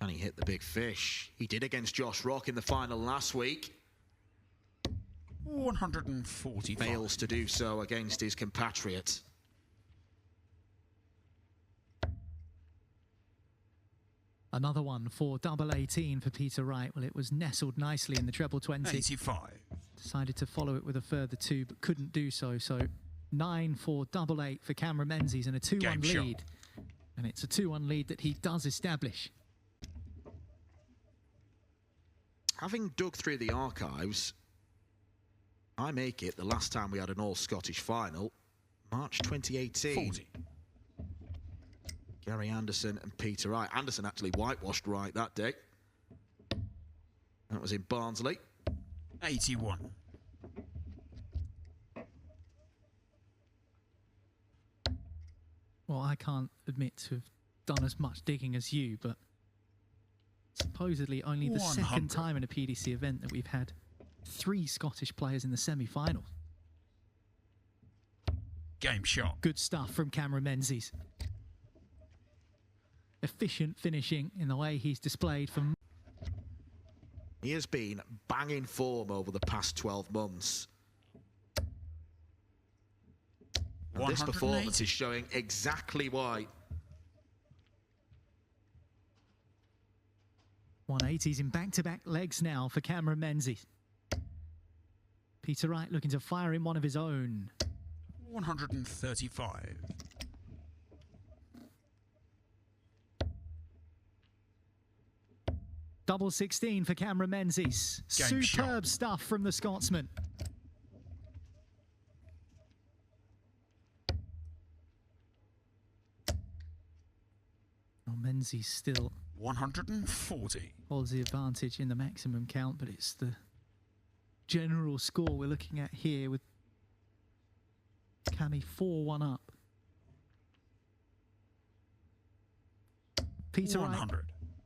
Can he hit the big fish? He did against Josh Rock in the final last week. 145. Fails to do so against his compatriot. Another one for double 18 for Peter Wright. Well, it was nestled nicely in the treble 20. 85. Decided to follow it with a further 2, but couldn't do so. So 9 for double 8 for Cameron Menzies and a 2-1 lead. And it's a 2-1 lead that he does establish. Having dug through the archives, I make it the last time we had an all-Scottish final, March 2018. 40. Gary Anderson and Peter Wright. Anderson actually whitewashed Wright that day. That was in Barnsley. 81. Well, I can't admit to have done as much digging as you, but supposedly only the 100. second time in a PDC event that we've had 3 Scottish players in the semi-final. Game shot. Good stuff from Cameron Menzies. Efficient finishing in the way he's displayed from. He has been banging form over the past 12 months. And this performance is showing exactly why. 180s in back-to-back legs now for Cameron Menzies. Peter Wright looking to fire in one of his own. 135. Double 16 for Cameron Menzies. Game Superb shot. stuff from the Scotsman. Oh, Menzies still 140. holds the advantage in the maximum count, but it's the general score we're looking at here with Cammy 4-1 up. Peter Wright 100.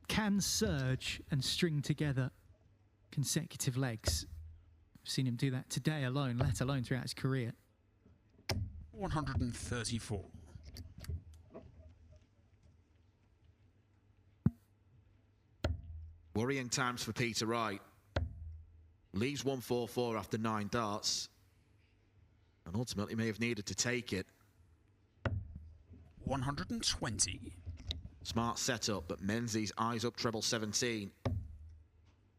can surge and string together consecutive legs. We've seen him do that today alone, let alone throughout his career. 134. Worrying times for Peter Wright. Leaves 144 after 9 darts. And ultimately may have needed to take it. 120. Smart setup, but Menzies eyes up treble 17.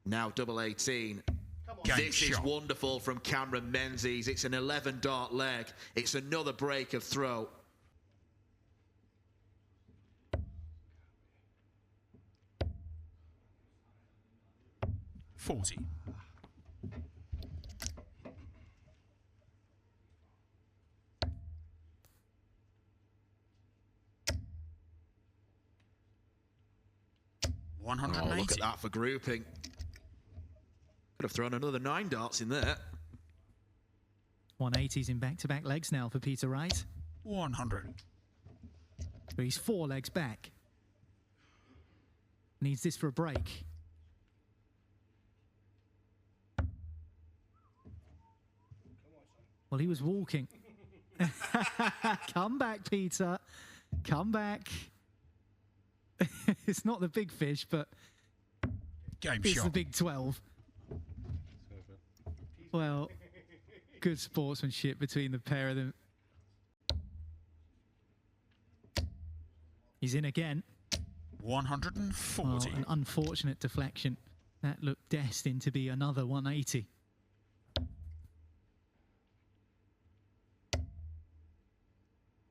Now double 18. This is wonderful from Cameron Menzies. It's an 11-dart leg. It's another break of throw. $40. Oh, look at that for grouping. Could have thrown another 9 darts in there. 180s in back-to-back legs now for Peter Wright. 100. But he's 4 legs back. Needs this for a break. Well, he was walking. Come back, Peter. Come back. It's not the big fish, but it's the big 12. Well, good sportsmanship between the pair of them. He's in again. 140. Well, an unfortunate deflection. That looked destined to be another 180.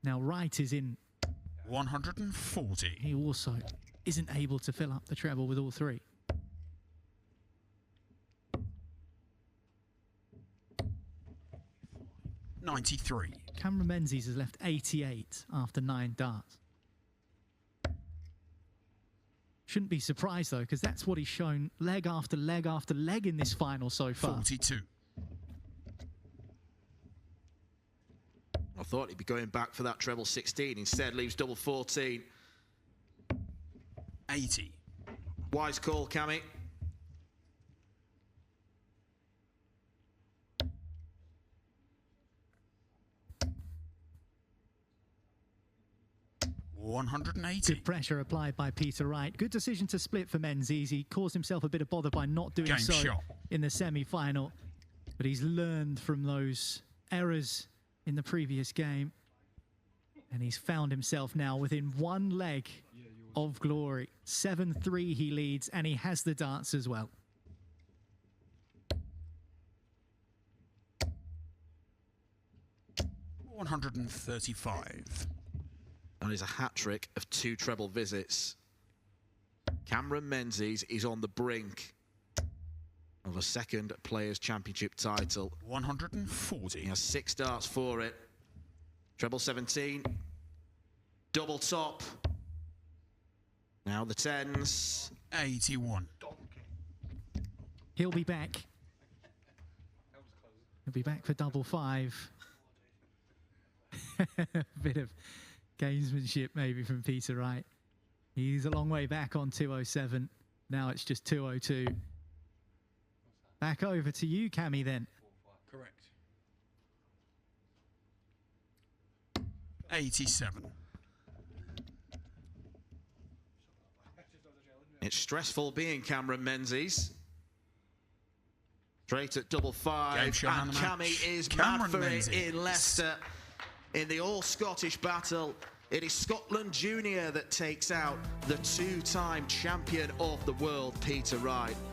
Now Wright is in 140. He also isn't able to fill up the treble with all 3. $93. Cameron Menzies has left 88 after 9 darts. Shouldn't be surprised though, because that's what he's shown leg after leg after leg in this final so far. 42. I thought he'd be going back for that treble 16. Instead, leaves double 14. 80. Wise call, Cammy. $180. Good pressure applied by Peter Wright. Good decision to split for Menzies. He caused himself a bit of bother by not doing so in the semi-final. But he's learned from those errors in the previous game. And he's found himself now within 1 leg of glory. 7-3 he leads, and he has the darts as well. $135. And is a hat-trick of 2 treble visits. Cameron Menzies is on the brink of a second Players' Championship title. 140. He has 6 darts for it. Treble 17. Double top. Now the 10s. 81. He'll be back. He'll be back for double 5. Bit of gamesmanship maybe from Peter Wright. He's a long way back on 207. Now it's just 202. Back over to you, Cammy, then. Correct. 87. It's stressful being Cameron Menzies. Straight at double 5. And Cammy is mad for it in Leicester in the all-Scottish battle. It is Scotland Junior that takes out the 2-time champion of the world, Peter Wright.